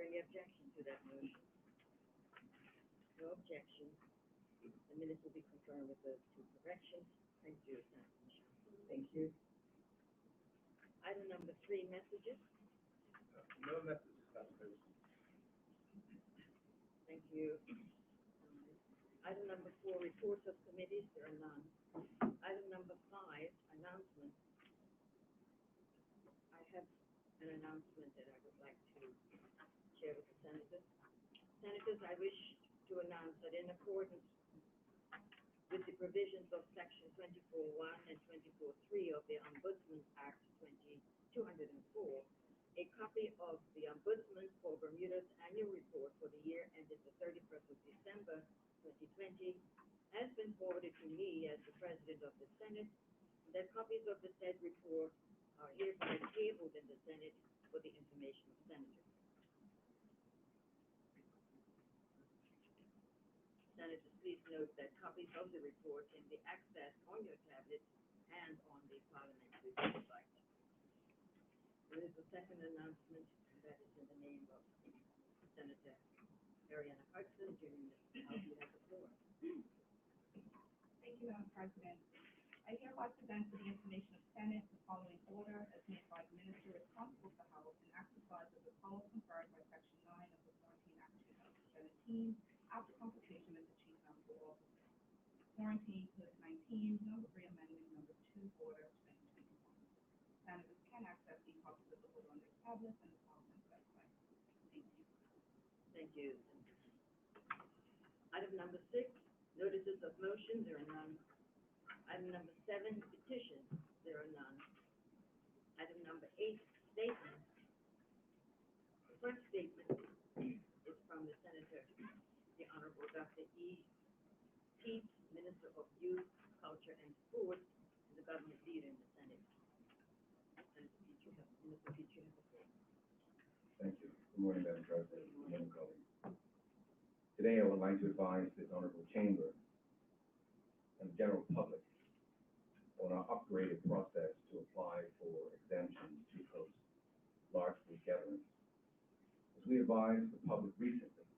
any objection to that motion? No objection. The minutes will be confirmed with those two corrections. Thank you, Senator Michelle. Thank you. Item number 3, messages. No messages, Madam President. Thank you. Item number 4, reports of committees. There are none. Item number 5, announcements. I have an announcement that I would like to share with the senators. Senators, I wish to announce that in accordance with the provisions of Section 24.1 and 24.3 of the Ombudsman Act 204, a copy of the Ombudsman for Bermuda's annual report for the year ended the 31st of December 2020 has been forwarded to me as the President of the Senate, and that copies of the said report are hereby tabled in the Senate for the information of senators. Senators, please note that copies of the report can be accessed on your tablet and on the parliamentary website. There is a second announcement, and that is in the name of Senator Ariana Hudson. Junior, you have the floor. Thank you, Madam President. I hereby present to the information of Senate the following order as made by the Minister responsible for health and exercise of the powers conferred by Section 9 of the Quarantine Act 2017 after consultation with the Chief Medical Officer. Quarantine COVID-19, number 3 amendment, number 2 order 2021. Senators can access the copies of the order on their tablets and the Parliament website. Thank you. Thank you. Item number 6, notices of motion. There are none. Item number 7, petitions. There are none. Item number 8, statements. The first statement is from the Senator, the Honorable Dr. E. Peete, Minister of Youth, Culture, and Sport, and the government leader in the Senate. Minister Peete, you have the floor. Thank you. Good morning, Madam President. Good morning, colleagues. Today, I would like to advise this honorable chamber and the general public on our upgraded process to apply for exemptions to host large group gatherings. As we advised the public recently,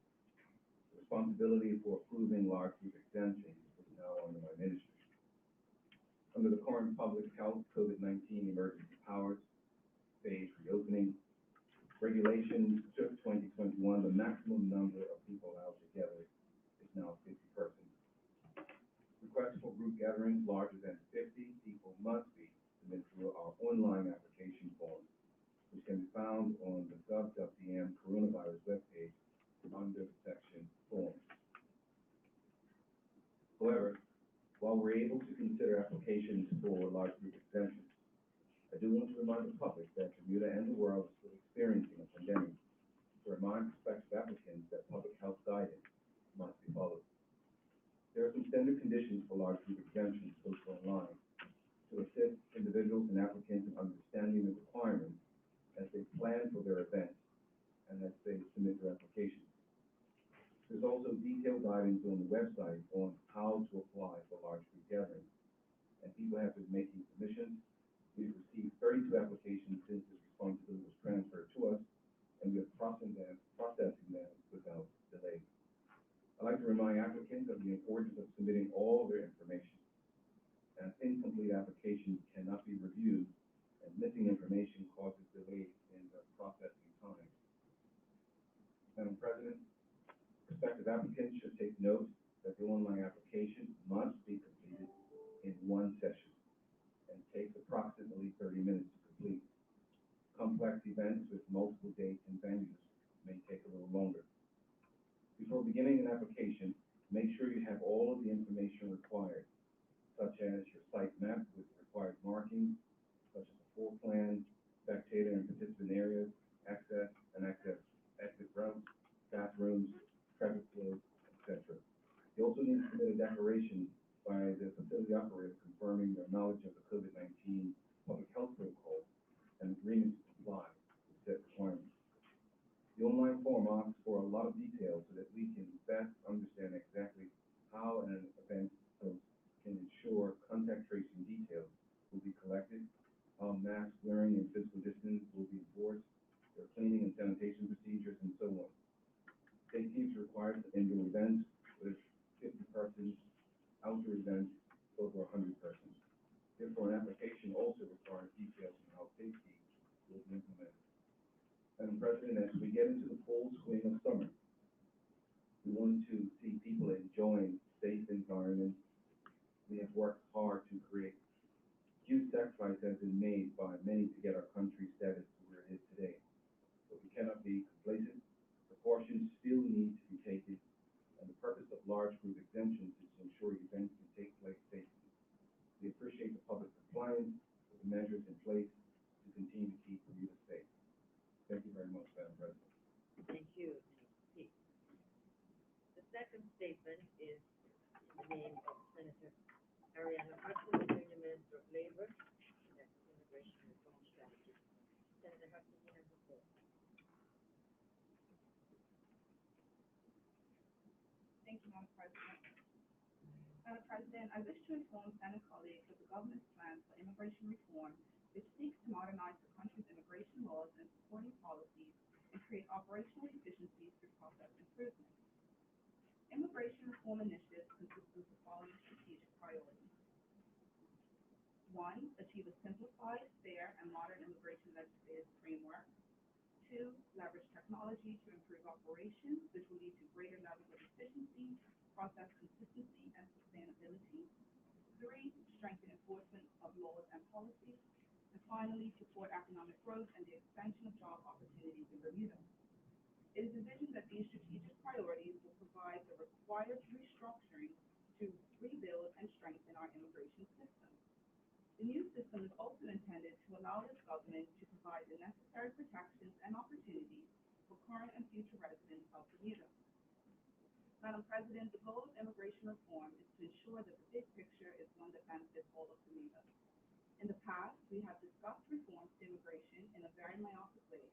the responsibility for approving large group exemptions is now under my ministry. Under the current public health COVID-19 emergency powers, phased reopening, regulations took 2021, the maximum number of people allowed together is now 50 persons. Requests for group gatherings larger than 50 people must be submitted through our online application form, which can be found on the gov.dm coronavirus webpage under the section Forms. However, while we're able to consider applications for large group exemptions, I do want to remind the public that Bermuda and the world is still experiencing a pandemic, to remind prospective applicants that public health guidance must be followed. There are some standard conditions for large group exemptions posted online to assist individuals and applicants in understanding the requirements as they plan for their events and as they submit their applications. There's also detailed guidance on the website on how to apply for large group gatherings, and people have been making submissions. We've received 32 applications since this responsibility was transferred to us, and we are processing them without delay. I'd like to remind applicants of the importance of submitting all their information, as incomplete applications cannot be reviewed, and missing information causes delays in the processing time. Madam President, prospective applicants should take note that the online application must be completed in one session and takes approximately 30 minutes to complete. Complex events with multiple dates and venues may take a little longer. Before beginning an application, make sure you have all of the information required, such as your site map with required markings, such as the floor plan, spectator and participant areas, access and exit routes, bathrooms, traffic flows, etc. You also need to submit a declaration by the facility operator confirming their knowledge of the COVID-19 public health protocol and agreement to comply with set requirements. The online form asks for a lot of details so that we can best understand exactly how an event host can ensure contact tracing details will be collected, how mask wearing and physical distance will be enforced, their cleaning and sanitation procedures, and so on. requires indoor events with 50 persons, outdoor events over 100 persons. Therefore, an application also requires details on how safety will be implemented. Madam President, as we get into the full swing of summer, we want to see people enjoying safe environments. We have worked hard to create. Huge sacrifice has been made by many to get our country status to where it is today. But we cannot be complacent. Precautions still need to be taken, and the purpose of large group exemptions is to ensure events can take place safely. We appreciate the public compliance with the measures in place to continue to keep Bermuda safe. Thank you very much, Madam President. Thank you, Pete. The second statement is in the name of Senator Ariana Hudson, Junior Minister of Labor, and that's Immigration Reform Strategy. Senator Hudson, you have the floor. Thank you, Madam President. Madam President, I wish to inform Senate colleagues of the government's plans for immigration reform, which seeks to modernize the country's immigration laws and supporting policies and create operational efficiencies through process improvement. Immigration reform initiatives consist of the following strategic priorities. 1. Achieve a simplified, fair, and modern immigration legislative framework. 2. Leverage technology to improve operations, which will lead to greater levels of efficiency, process consistency, and sustainability. 3. Strengthen enforcement of laws and policies. And finally, support economic growth and the expansion of job opportunities in Bermuda. It is envisioned that these strategic priorities will provide the required restructuring to rebuild and strengthen our immigration system. The new system is also intended to allow this government to provide the necessary protections and opportunities for current and future residents of Bermuda. Madam President, the goal of immigration reform is to ensure that the big picture is one that benefits all of Bermuda. In the past, we have discussed reforms to immigration in a very myopic way,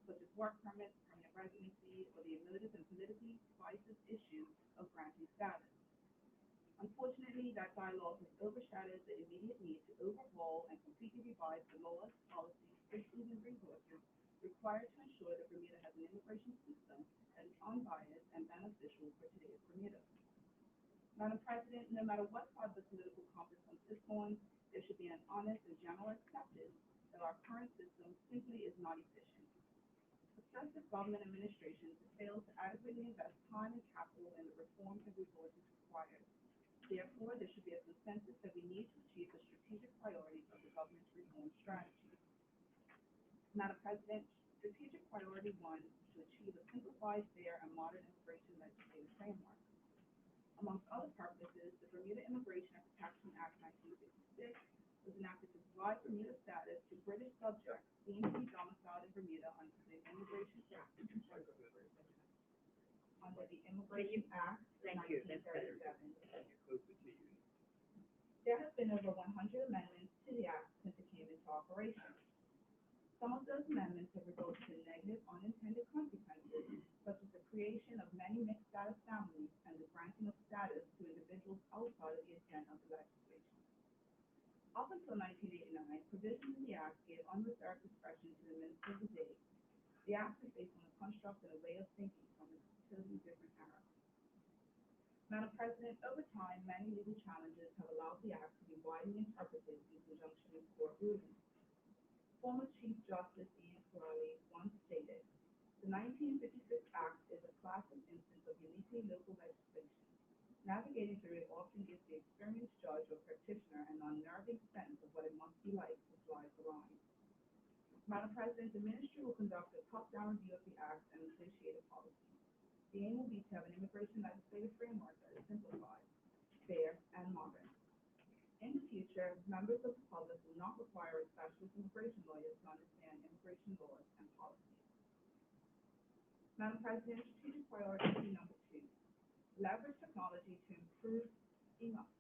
such as work permits, permanent residency, or the emotive and politically divisive issue of granting status. Unfortunately, that dialogue has overshadowed the immediate need to overhaul and completely revise the laws, policies, systems, and resources required to ensure that Bermuda has an immigration system that is unbiased and beneficial for today's Bermuda. Madam President, no matter what side of the political compass one sits on, there should be an honest and general acceptance that our current system simply is not efficient. Successive government administrations have failed to adequately invest time and capital in the reforms and resources required. Therefore, there should be a consensus that we need to achieve the strategic priorities of the government's reform strategy. Madam President, strategic priority 1 is to achieve a simplified, fair, and modern immigration legislative framework. Amongst other purposes, the Bermuda Immigration and Protection Act 1956 was enacted to provide Bermuda status to British subjects deemed to be domiciled in Bermuda under the Immigration Act. Under the Immigration Act Thank you, that's better. 1937. There have been over 100 amendments to the Act since it came into operation. Some of those amendments have resulted in negative unintended consequences, such as the creation of many mixed status families and the granting of status to individuals outside of the intent of the legislation. Up until 1989, provisions in the Act gave unreserved discretion to the Minister of the Day. The Act is based on a construct and a way of thinking from a totally different era. Madam President, over time, many legal challenges have allowed the Act to be widely interpreted in conjunction with court rulings. Former Chief Justice Ian Crowley once stated, "The 1956 Act is a classic instance of uniquely local legislation. Navigating through it often gives the experienced judge or practitioner an unnerving sense of what it must be like to fly the line." Madam President, the Ministry will conduct a top-down review of the Act and associated policies. The aim will be to have an immigration legislative framework that is simplified, fair, and modern. In the future, members of the public will not require a specialist immigration lawyer to understand immigration laws and policies. Madam President, strategic priority number 2, leverage technology to improve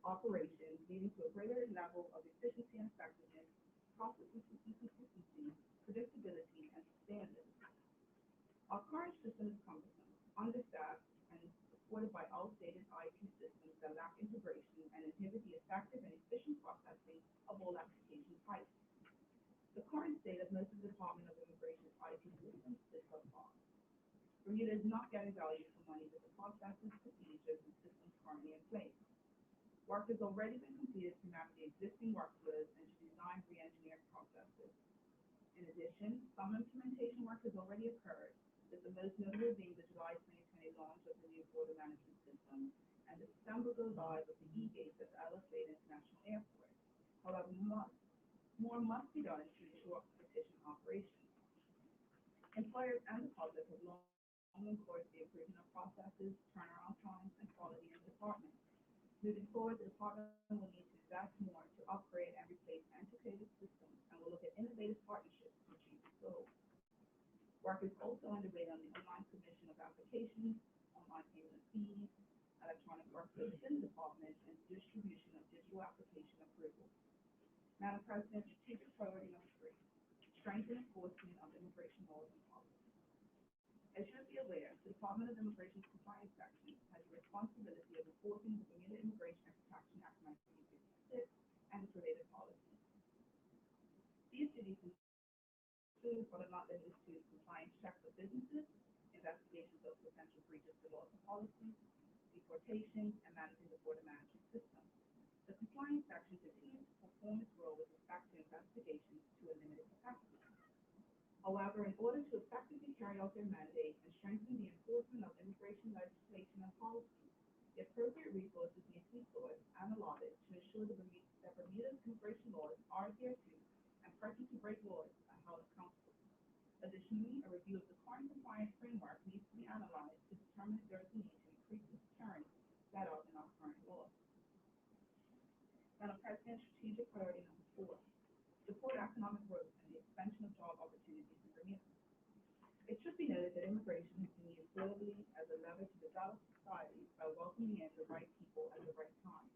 operations, leading to a greater level of efficiency and effectiveness, process consistency, predictability, and sustainability. Our current system is cumbersome, understaffed, and supported by outdated IT systems that lack integration and inhibit the effective and efficient processing of all application types. The current state of most of the Department of Immigration's IT systems is subpar. Bermuda is not getting value for money with the processes, procedures, and systems currently in place. Work has already been completed to map the existing workflows and to design re-engineered processes. In addition, some implementation work has already occurred, with the most notable being the July 2020 launch of the new border management system and the December go live of the e-gates at LSA International Airport. However, more must be done to ensure efficient operations. Employers and the public have long encouraged the improvement of processes, turnaround times, and quality in the department. Moving forward, the department will need to invest more to upgrade and replace antiquated systems and will look at innovative partnerships to achieve this goal. Work is also underway on the online submission of applications, online payment of fees, electronic workflow within the department, and distribution of digital application approvals. Madam President, strategic priority number 3, strengthen enforcement of immigration laws and policies. As you be aware, the Department of Immigration's Compliance Section has the responsibility of enforcing the Bermuda Immigration and Protection Act 1956 and its related policies. These duties include, but are not limited to, compliance checks of businesses, investigations of potential breaches of laws and policies, deportations, and managing the border management system. The compliance section continues to perform its role with respect to investigations to a limited capacity. However, in order to effectively carry out their mandate and strengthen the enforcement of immigration legislation and policy, the appropriate resources need to be sought and allotted to ensure that Bermuda's immigration laws are adhered to and persons who break laws are held accountable. Additionally, a review of the current compliance framework needs to be analyzed to determine if there is a need to increase the deterrence set out in our current laws. Madam President, strategic priority number 4, support economic growth and the expansion of job opportunities in Bermuda. It should be noted that immigration has been used globally as a lever to develop society by welcoming in the right people at the right time.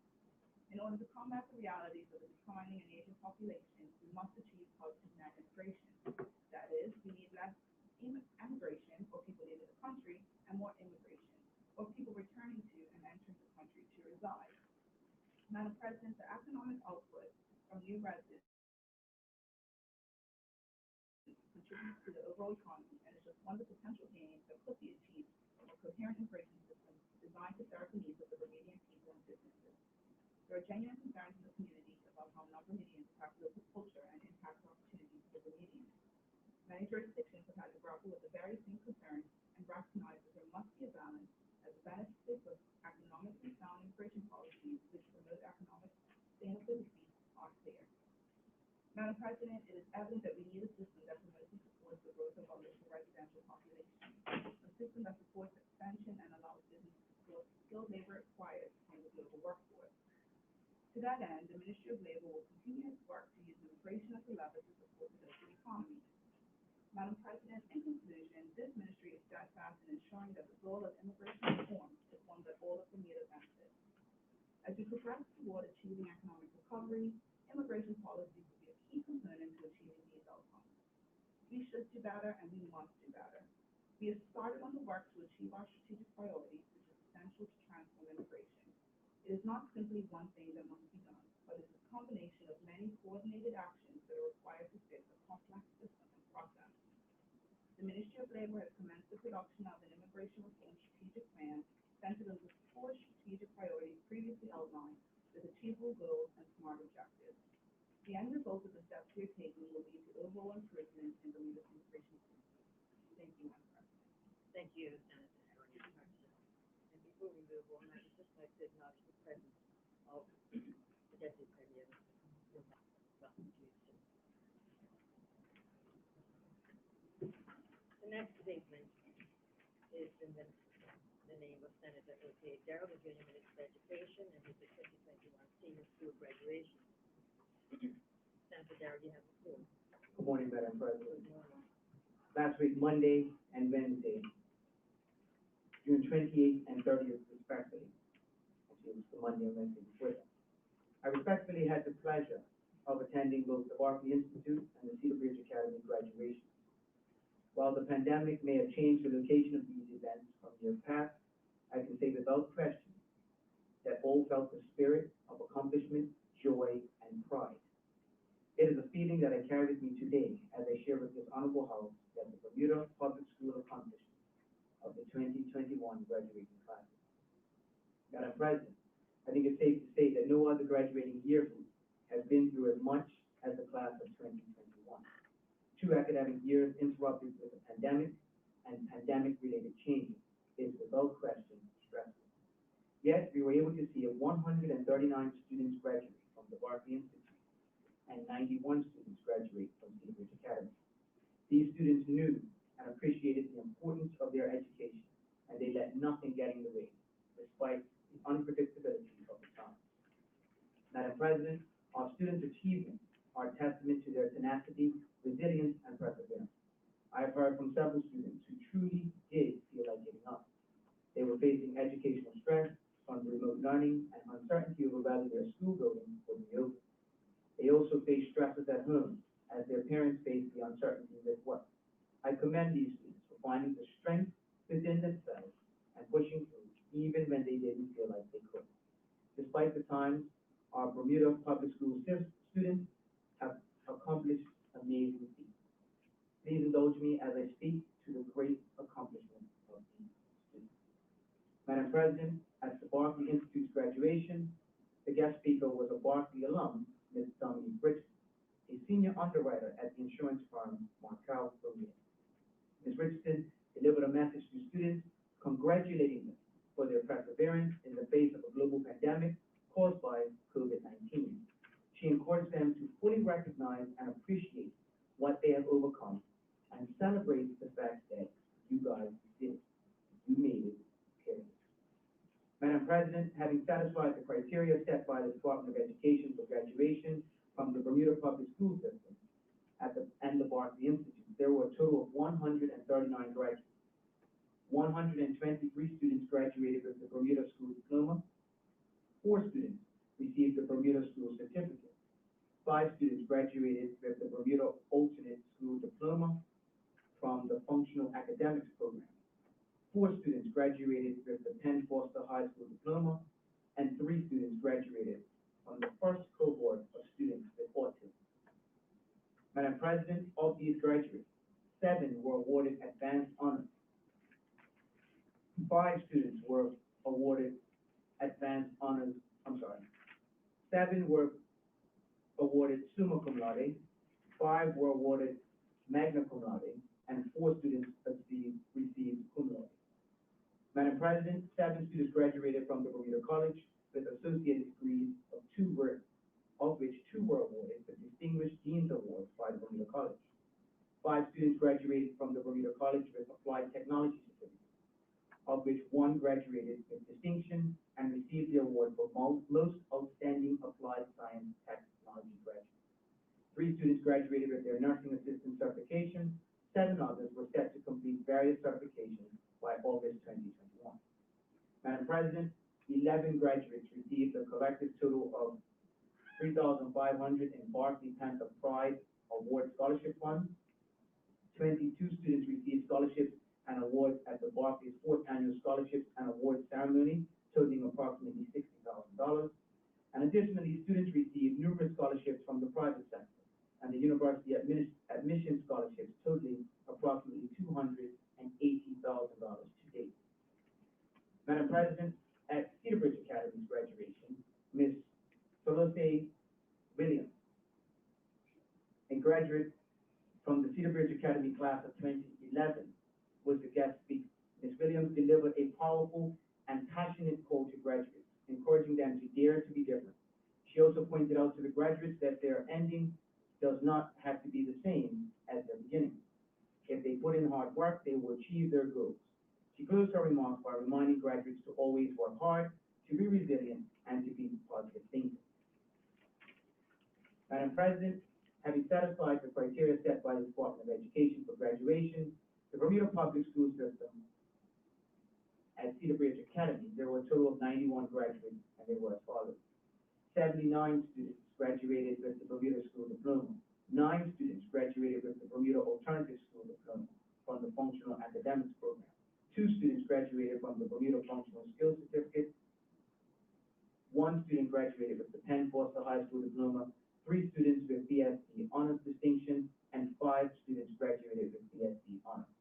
In order to combat the realities of a declining and aging population, we must achieve positive net immigration. That is, we need less immigration, or people leaving the country, and more immigration, or people returning to and entering the country to reside. Madam President, the economic output from new residents contributes to the overall economy and is just one of the potential gains that could be achieved from a coherent immigration system designed to serve the needs of the Bermudian people and businesses. There are genuine concerns in the community about how non-Bermudians impact local culture and impact opportunities for Bermudians. Many jurisdictions have had to grapple with the very same concerns and recognize that there must be a balance as the benefits of economically sound immigration policies which promote economic sustainability are clear. Madam President, it is evident that we need a system that promotes and supports the growth of our local residential population, a system that supports expansion and allows businesses to source skilled labor required from the global workforce. To that end, the Ministry of Labor will continue its work to use immigration as a lever to support the local economy. Madam President, in conclusion, this ministry is steadfast in ensuring that the goal of immigration reform is one that all of Bermuda benefits. As we progress toward achieving economic recovery, immigration policies will be a key component to achieving these outcomes. We should do better and we must do better. We have started on the work to achieve our strategic priorities, which is essential to transform immigration. It is not simply one thing that must be done, but it is a combination of many coordinated actions that are required to fix a complex system and process. The Ministry of Labor has commenced the production of an immigration reform strategic plan centered on the 4 strategic priorities previously outlined with achievable goals and smart objectives. The end result of the steps we are taking will lead to overall improvement in Bermuda's immigration system. Thank you, Madam President. Thank you, Senator Harrington Hudson. And before we move on, I would just like to acknowledge the presence of the Deputy Premier. Welcome to you, sir. The next statement is in the name of Senator O.K. Darrell, the Junior Minister of Education, and his 2021 senior school graduation. Senator Darrell, you have the floor. Good morning, Madam President. Good morning. Last week, Monday and Wednesday, June 28th and 30th respectively, actually it was the Monday and Wednesday before that, I respectfully had the pleasure of attending both the Barclay Institute and the Cedar Bridge Academy graduations. While the pandemic may have changed the location of these events from years past, I can say without question that all felt the spirit of accomplishment, joy, and pride. It is a feeling that I carry with me today as I share with this honorable house that the Bermuda Public School accomplishments, 21 graduating classes. Madam President, I think it's safe to say that no other graduating year group has been through as much as the class of 2021. 2 academic years interrupted with a pandemic and pandemic-related changes is without question stressful. Yet, we were able to see 139 students graduate from the Berkeley Institute and 91 students graduate from Cambridge Academy. These students knew and appreciated the importance of their education, and they let nothing get in the way, despite the unpredictability of the times. Madam President, our students' achievements are a testament to their tenacity, resilience, and perseverance. I have heard from several students who truly did feel like giving up. They were facing educational stress from remote learning and uncertainty over whether their school building would be open. They also faced stresses at home as their parents faced the uncertainty with work. I commend these students for finding the strength within themselves and pushing through even when they didn't feel like they could. Despite the times, our Bermuda public school students have accomplished amazing feats. Please indulge me as I speak to the great accomplishments of these students. Madam President, at the Berkeley Institute's graduation, the guest speaker was a Berkeley alum, Ms. Dominique Richardson, a senior underwriter at the insurance firm Markel Bermuda. Ms. Richardson delivered a message to students congratulating them for their perseverance in the face of a global pandemic caused by COVID-19. She encouraged them to fully recognize and appreciate what they have overcome and celebrate the fact that you guys did it. You made it, period. Madam President, having satisfied the criteria set by the Department of Education for graduation from the Bermuda Public School System and the Berkeley Institute, there were a total of 139 graduates. 123 students graduated with the Bermuda School Diploma. 4 students received the Bermuda School Certificate. 5 students graduated with the Bermuda Alternate School Diploma from the Functional Academics Program. 4 students graduated with the Penn Foster High School Diploma, and 3 students graduated from the first cohort of students with autism. Madam President, of these graduates, 7 were awarded advanced honors. 5 students were awarded advanced honors, 7 were awarded summa cum laude, 5 were awarded magna cum laude, and 4 students received cum laude. Madam President, 7 students graduated from the Bermuda College with associated degrees of which 2 were awarded the Distinguished Dean's Award by the Bermuda College. 5 students graduated from the Bermuda College with Applied Technology Certificate, of which 1 graduated with distinction and received the award for Most Outstanding Applied Science Technology Graduate. 3 students graduated with their nursing assistant certification. 7 others were set to complete various certifications by August 2021. Madam President, 11 graduates received a collective total of $3,500 in Berkeley Panther Pride Award Scholarship Funds. 22 students received scholarships and awards at the Berkeley's 4th Annual Scholarships and Awards Ceremony, totaling approximately $60,000. And additionally, students received numerous scholarships from the private sector and the university admission scholarships, totaling approximately $280,000 to date. Madam President, at Cedar Bridge Academy's graduation, Ms. Felicity Williams, a graduate from the Cedar Bridge Academy class of 2011, was the guest speaker. Ms. Williams delivered a powerful and passionate call to graduates, encouraging them to dare to be different. She also pointed out to the graduates that their ending does not have to be the same as their beginning. If they put in hard work, they will achieve their goals. She closed her remarks by reminding graduates to always work hard, to be resilient, and to be positive thinkers. Madam President, having satisfied the criteria set by the Department of Education for graduation, the Bermuda Public School System at Cedar Bridge Academy, there were a total of 91 graduates, and they were as follows. 79 students graduated with the Bermuda School Diploma. 9 students graduated with the Bermuda Alternative School Diploma from the Functional Academics Program. 2 students graduated from the Bermuda Functional Skills Certificate. 1 student graduated with the Penn Foster High School Diploma. 3 students with BSc Honors Distinction, and 5 students graduated with BSc Honors.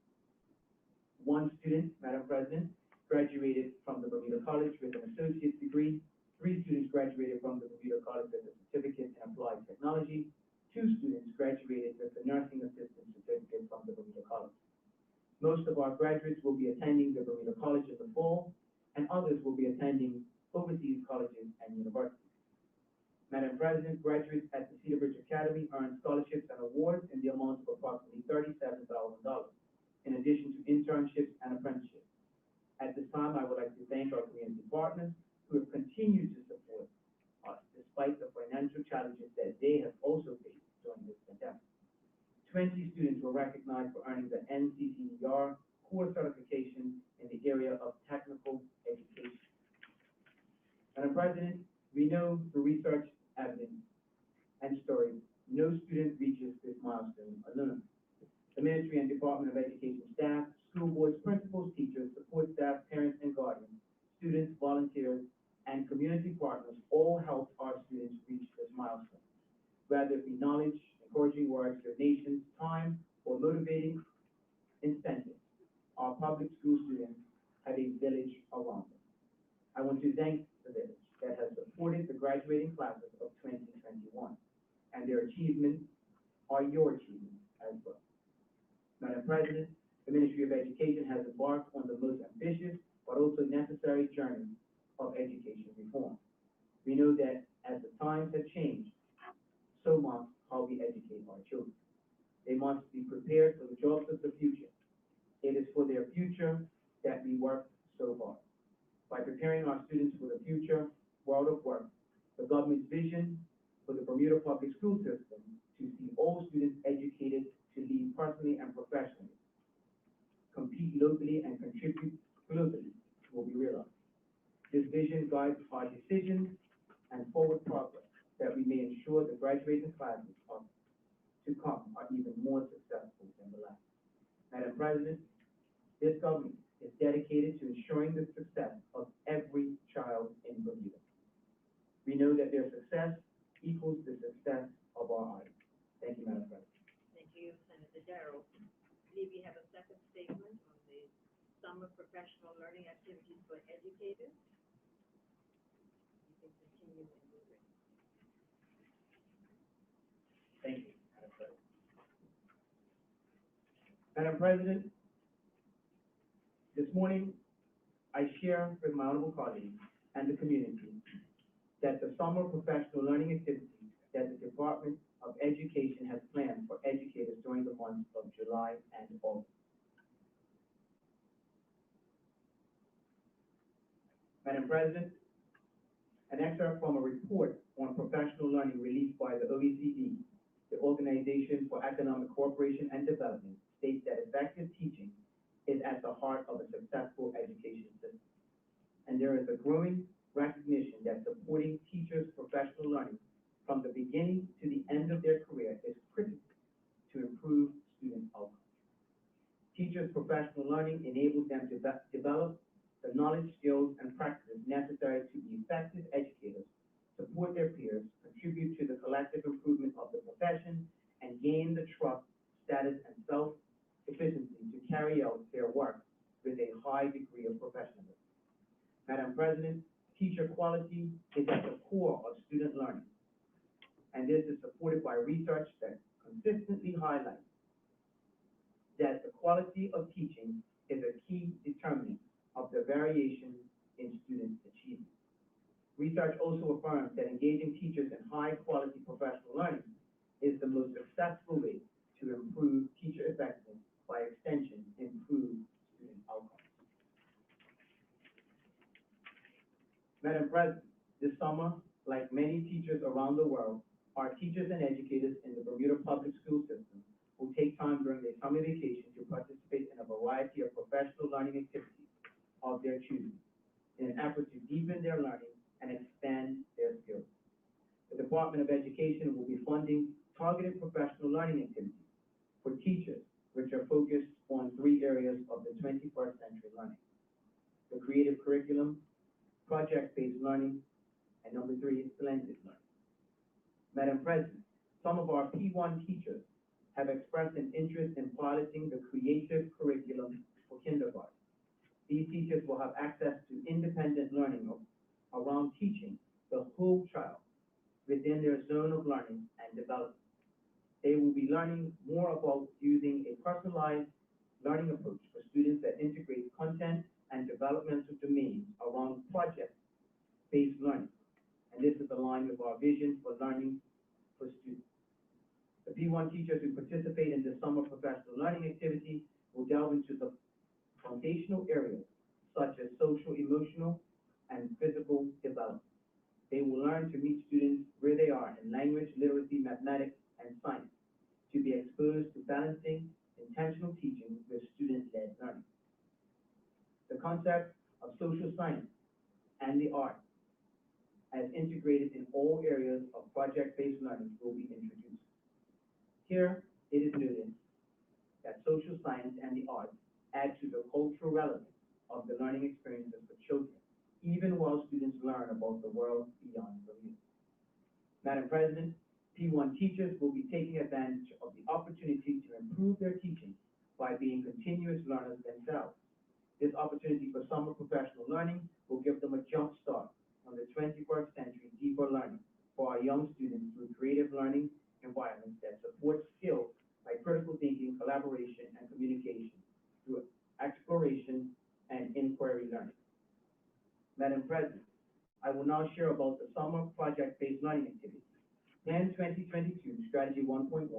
1 student, Madam President, graduated from the Bermuda College with an associate's degree. 3 students graduated from the Bermuda College with a certificate in applied technology. 2 students graduated with a nursing assistant certificate from the Bermuda College. Most of our graduates will be attending the Bermuda College in the fall, and others will be attending overseas colleges and universities. Madam President, graduates at the Cedar Ridge Academy earn scholarships and awards in the amount of approximately $37,000, in addition to internships and apprenticeships. At this time, I would like to thank our community partners who have continued to support us despite the financial challenges that they have also faced during this pandemic. 20 students were recognized for earning the NCCER core certification in the area of technical education. Madam President, we know through research, evidence, and stories, no student reaches this milestone alone. The Ministry and Department of Education staff, school boards, principals, teachers, support staff, parents and guardians, students, volunteers, and community partners all helped our students reach this milestone. Whether it be knowledge, encouraging words, donations, time, or motivating incentives, our public school students have a village around them. I want to thank the village that has supported the graduating classes of 2021, and their achievements are your achievements as well. Madam President, the Ministry of Education has embarked on the most ambitious but also necessary journey of education reform. We know that as the times have changed, so must how we educate our children. They must be prepared for the jobs of the future. It is for their future that we work so hard. By preparing our students for the future world of work, the government's vision for the Bermuda public school system to see all students educated to lead personally and professionally, compete locally and contribute globally will be realized. This vision guides our decisions and forward progress that we may ensure the graduating classes to come are even more successful than the last. Madam President, this government is dedicated to ensuring the success of every child in Bermuda. We know that their success equals the success of our audience. Thank you, Madam President. Thank you, Senator Darrow. I believe you have a second statement on the summer professional learning activities for educators. You can continue when you're ready. Thank you, Madam President. Madam President, this morning, I share with my honorable colleagues and the community that the summer professional learning activities that the Department of Education has planned for educators during the months of July and August. Madam President, an excerpt from a report on professional learning released by the OECD, the Organization for Economic Cooperation and Development, states that effective teaching is at the heart of a successful education system. And there is a growing recognition that supporting teachers' professional learning from the beginning to the end of their career is critical to improve student outcomes. Teachers' professional learning enables them to develop the knowledge, skills, and practices necessary to be effective educators, support their peers, contribute to the collective improvement of the profession, and gain the trust, status, and self-sufficiency to carry out their work with a high degree of professionalism. Madam President, teacher quality is at the core of student learning, and this is supported by research that consistently highlights that the quality of teaching is a key determinant of the variation in student achievement. Research also affirms that engaging teachers in high-quality professional learning is the most successful way to improve teacher effectiveness, by extension, improve student outcomes. Madam President, this summer, like many teachers around the world, our teachers and educators in the Bermuda public school system will take time during their summer vacation to participate in a variety of professional learning activities of their choosing in an effort to deepen their learning and expand their skills. The Department of Education will be funding targeted professional learning activities for teachers, which are focused on 3 areas of the 21st century learning: the creative curriculum, project-based learning, and number 3 is blended learning. Madam President, some of our P1 teachers have expressed an interest in piloting the creative curriculum for kindergarten. These teachers will have access to independent learning around teaching the whole child within their zone of learning and development. They will be learning more about using a personalized learning approach for students that integrate content and developmental domains around project-based learning. And this is aligned with our vision for learning for students. The P1 teachers who participate in the summer professional learning activity will delve into the foundational areas such as social, emotional, and physical development. They will learn to meet students where they are in language, literacy, mathematics, and science, to be exposed to balancing intentional teaching with student-led learning. The concept of social science and the arts as integrated in all areas of project-based learning will be introduced. Here, it is noted that social science and the arts add to the cultural relevance of the learning experiences for children, even while students learn about the world beyond Bermuda. Madam President, P1 teachers will be taking advantage of the opportunity to improve their teaching by being continuous learners themselves. This opportunity for summer professional learning will give them a jump start on the 21st century deeper learning for our young students through creative learning environments that support skills like critical thinking, collaboration, and communication through exploration and inquiry learning. Madam President, I will now share about the summer project-based learning activities. Plan 2022 Strategy 1.1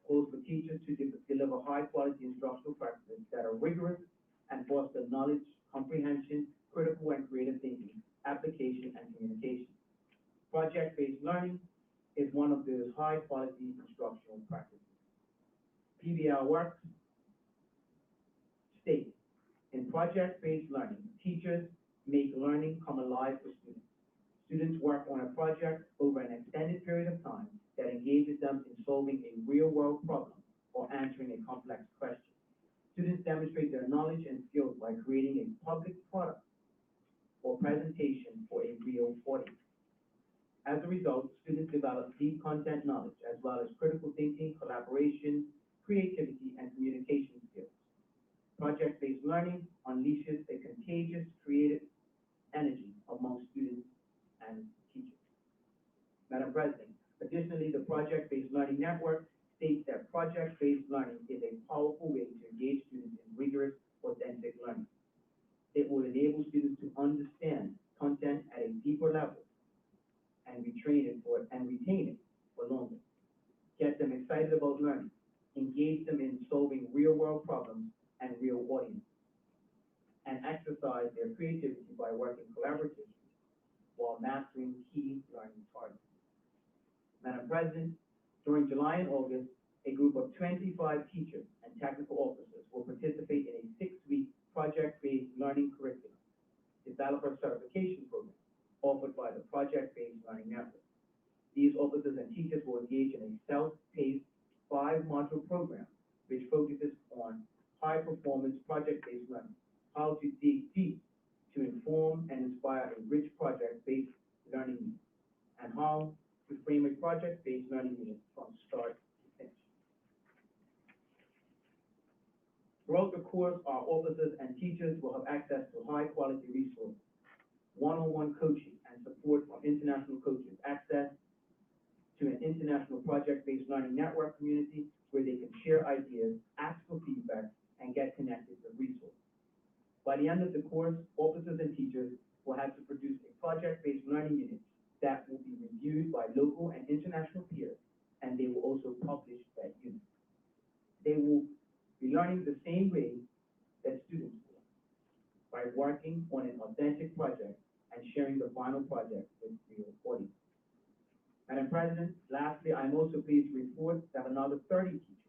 calls for teachers to deliver high-quality instructional practices that are rigorous and foster knowledge, comprehension, critical and creative thinking, application, and communication. Project-based learning is one of those high-quality instructional practices. PBL works states, in project-based learning, teachers make learning come alive for students. Students work on a project over an extended period of time that engages them in solving a real-world problem or answering a complex question. Students demonstrate their knowledge and skills by creating a public product or presentation for a real audience. As a result, students develop deep content knowledge as well as critical thinking, collaboration, creativity, and communication skills. Project-based learning unleashes a contagious creative energy among students and teachers. Madam President, additionally, the Project-Based Learning Network states that project-based learning is a powerful way to engage students in rigorous, authentic learning. It will enable students to understand content at a deeper level and retain it for longer. Get them excited about learning, engage them in solving real-world problems and real audiences, and exercise their creativity by working collaboratively while mastering key learning targets. Madam President, during July and August, a group of 25 teachers and technical officers will participate in a 6-week project-based learning curriculum, developer certification program offered by the Project-Based Learning Network. These officers and teachers will engage in a self-paced 5-module program which focuses on high-performance project-based learning, how to dig deep to inform and inspire a rich project-based learning unit, and how to frame a project-based learning unit from start to finish. Throughout the course, our officers and teachers will have access to high-quality resources, one-on-one coaching and support from international coaches, access to an international project-based learning network community where they can share ideas, ask for feedback, and get connected with resources. By the end of the course, officers and teachers will have to produce a project-based learning unit that will be reviewed by local and international peers, and they will also publish that unit. They will be learning the same way that students will, by working on an authentic project and sharing the final project with real audience. Madam President, lastly, I'm also pleased to report that another 30 teachers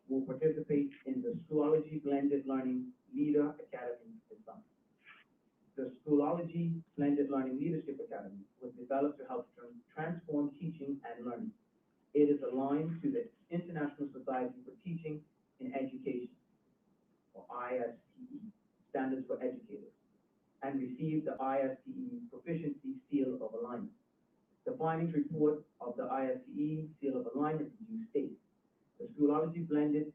will participate in the Schoology Blended Learning Leader Academy this summer. The Schoology Blended Learning Leadership Academy was developed to help transform teaching and learning. It is aligned to the International Society for Teaching in Education, or ISTE, Standards for Educators, and received the ISTE Proficiency Seal of Alignment. The findings report of the ISTE Seal of Alignment review states the Schoology Blended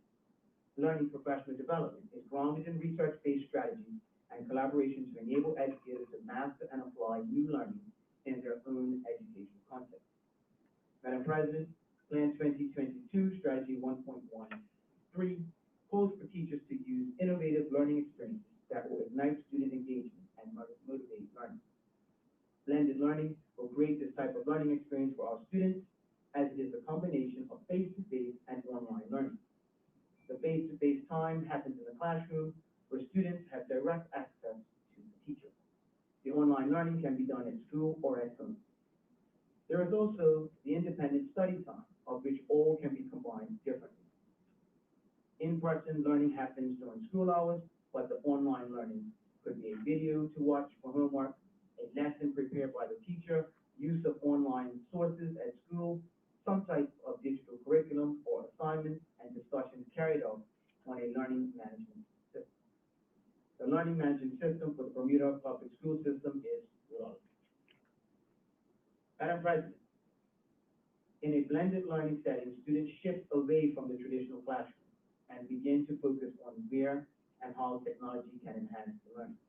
Learning Professional Development is grounded in research-based strategies and collaboration collaboration to enable educators to master and apply new learning in their own educational context. Madam President, Plan 2022 Strategy 1.13 calls for teachers to use innovative learning experiences that will ignite student engagement and motivate learning. Blended learning will create this type of learning experience for our students, as it is a combination of face-to-face and online learning. The face-to-face time happens in the classroom, where students have direct access to the teacher. The online learning can be done at school or at home. There is also the independent study time, of which all can be combined differently. In-person learning happens during school hours, but the online learning could be a video to watch for homework, a lesson prepared by the teacher, use of online sources at school, some type of digital curriculum or assignments, and discussions carried out on a learning management system. The learning management system for the Bermuda public school system is ROLE. Madam President, in a blended learning setting, students shift away from the traditional classroom and begin to focus on where and how technology can enhance the learning.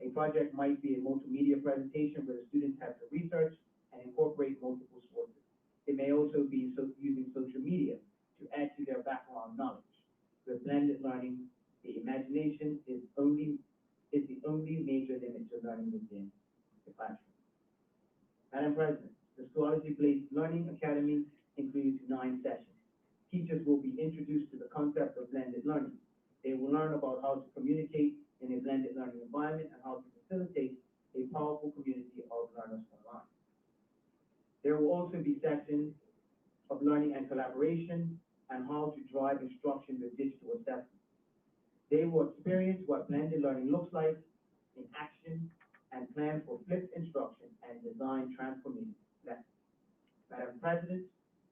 A project might be a multimedia presentation where the students have to research and incorporate multiple sources. It may also be using social media to add to their background knowledge. With blended learning, the imagination is the only major limit to learning within the classroom. Madam President, the Scholarship-Based Learning Academy includes 9 sessions. Teachers will be introduced to the concept of blended learning. They will learn about how to communicate in a blended learning environment and how to facilitate a powerful community of learners online. There will also be sessions of learning and collaboration and how to drive instruction with digital assessment. They will experience what blended learning looks like in action and plan for flipped instruction and design transformation lessons. Madam President,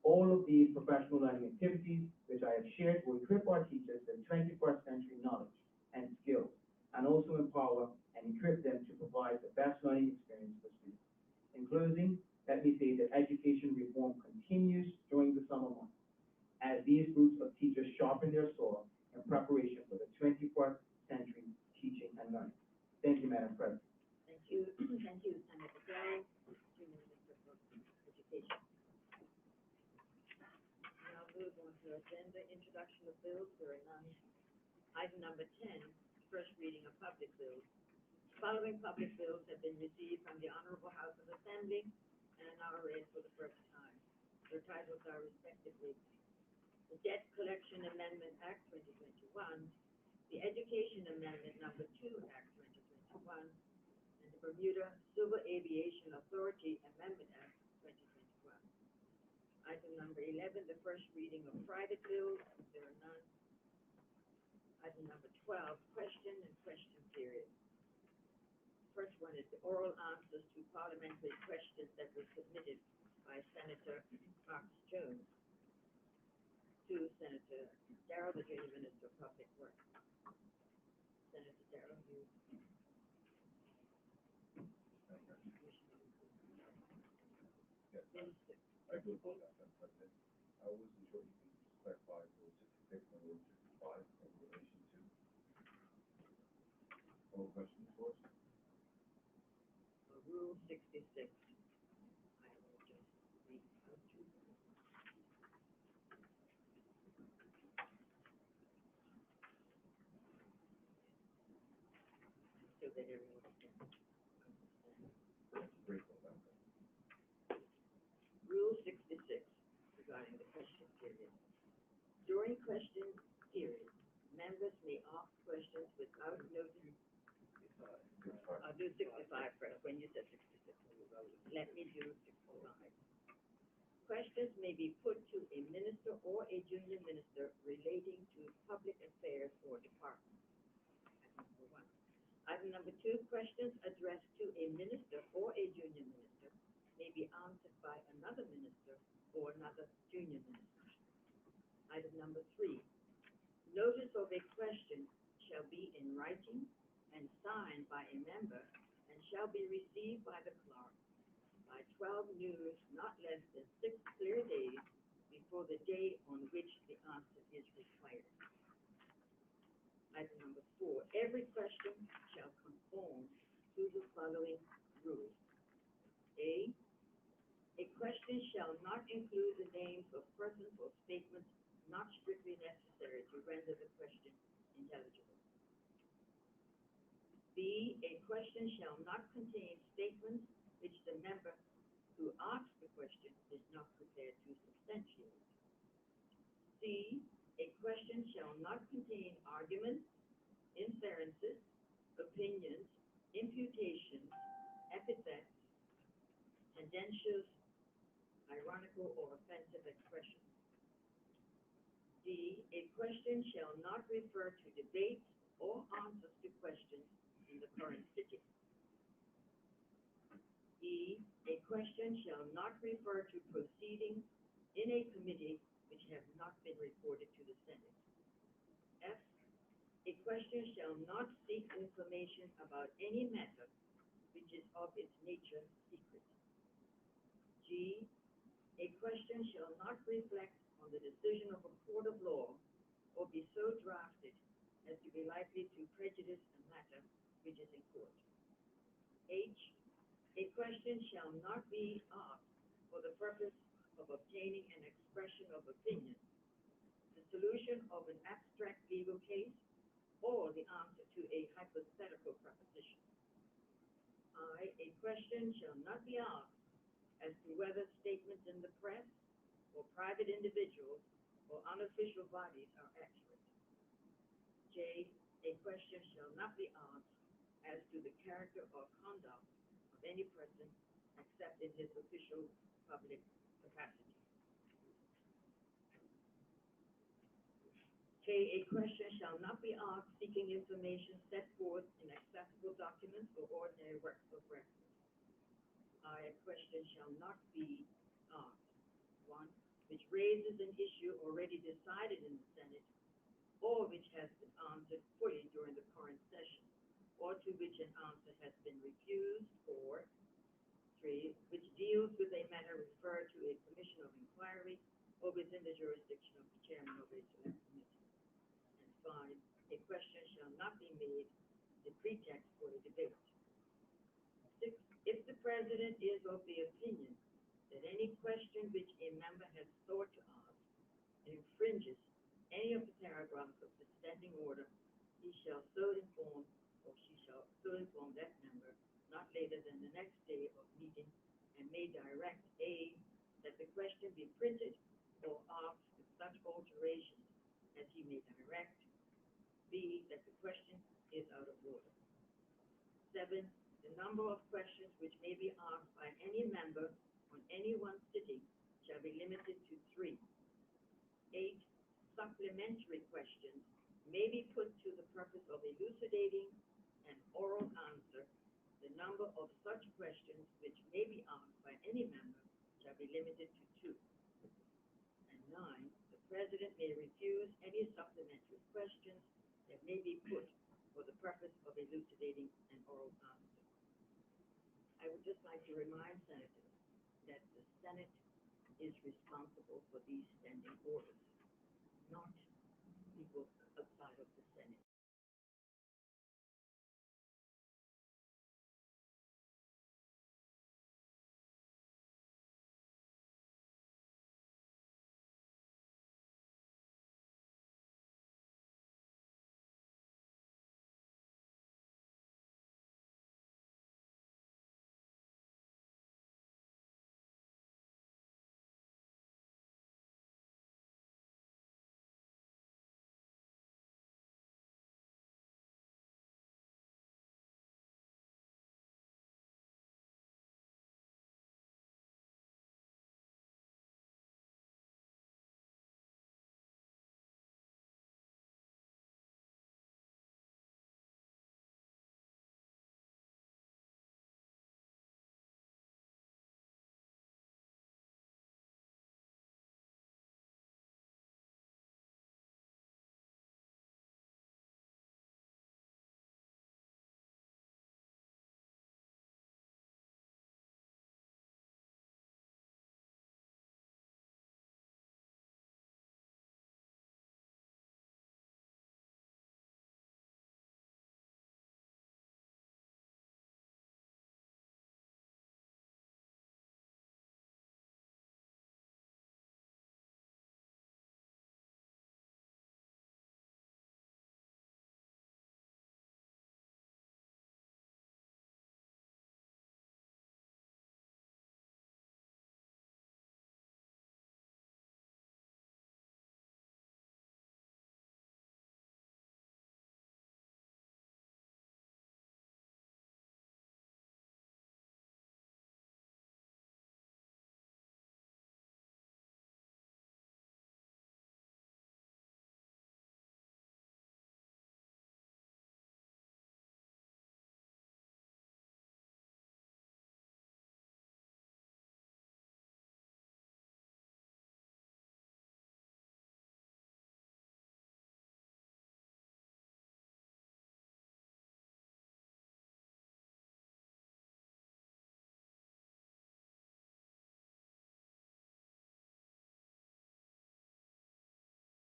all of these professional learning activities, which I have shared, will equip our teachers with 21st century knowledge and skills, and also empower and equip them to provide the best learning experience for students. In closing, let me say that education reform continues during the summer months, as these groups of teachers sharpen their sword in preparation for the 21st century teaching and learning. Thank you, Madam President. Thank you, thank you, Senator Gray, Junior Minister for Education. Now move on to agenda, introduction of bills, there are none. Item number 10, first reading of public bills. Following public bills have been received from the Honorable House of Assembly and are now read for the first time. Their titles are respectively the Debt Collection Amendment Act 2021, the Education Amendment Number 2 Act 2021, and the Bermuda Civil Aviation Authority Amendment Act 2021. Item number 11, the first reading of private bills, there are none. Item number 12, question and question period. First one is the oral answers to parliamentary questions that were submitted by Senator Fox Jones to Senator Darrell, the Junior Minister of Public Works. Senator Darrell, you. Yes, I do apologize, Madam President. I wasn't sure you can clarify Rule 66 and Rule 65 in relation to all questions for us. Rule 66. I will just read out to you. So that everyone can understand. That's a brief one, Madam President. Rule 66, regarding the question period. During question period, members may ask questions without notice. I'll do 65 first, when you said 66. Let me do 65. Questions may be put to a minister or a junior minister relating to public affairs or department. That's number 1. Item number 2, questions addressed to a minister or a junior minister may be answered by another minister or another junior minister. Item number 3, notice of a question shall be in writing and signed by a member and shall be received by the clerk by 12 noon, not less than 6 clear days before the day on which the answer is required. Item number 4, every question shall conform following rules. A, a question shall not include the names of persons or statements not strictly necessary to render the question intelligible. B, a question shall not contain statements which the member who asks the question is not prepared to substantiate. C, a question shall not contain arguments, inferences, opinions, imputations, epithets, tendentious, ironical, or offensive expressions. D, a question shall not refer to debates or answers to questions in the current sitting. E, a question shall not refer to proceedings in a committee which have not been reported to the Senate. F, a question shall not seek information about any matter which is of its nature secret. G, a question shall not reflect on the decision of a court of law or be so drafted as to be likely to prejudice a matter which is in court. H, a question shall not be asked for the purpose of obtaining an expression of opinion, the solution of an abstract legal case, or the answer to a hypothetical proposition. I, a question shall not be asked as to whether statements in the press or private individuals or unofficial bodies are accurate. J, a question shall not be asked as to the character or conduct of any person except in his official public capacity. K, a question shall not be asked seeking information set forth in accessible documents or ordinary works of record. I, a question shall not be asked, one, which raises an issue already decided in the Senate, or which has been answered fully during the current session, or to which an answer has been refused, or three, which deals with a matter referred to a commission of inquiry or within the jurisdiction of the chairman of a select committee. And five, a question shall not be made the pretext for a debate. Six, if the president is of the opinion that any question which a member has sought to ask infringes any of the paragraphs of the standing order, he shall so inform, or she shall so inform that member not later than the next day of meeting, and may direct A, that the question be printed or asked with such alterations as he may direct, B, that the question is out of order. 7, the number of questions which may be asked by any member on any one sitting shall be limited to 3. 8, supplementary questions may be put to the purpose of elucidating an oral answer. The number of such questions which may be asked by any member shall be limited to 2. And 9, the president may refuse any supplementary questions that may be put for the purpose of elucidating an oral answer. I would just like to remind senators that the Senate is responsible for these standing orders, not people outside of the Senate.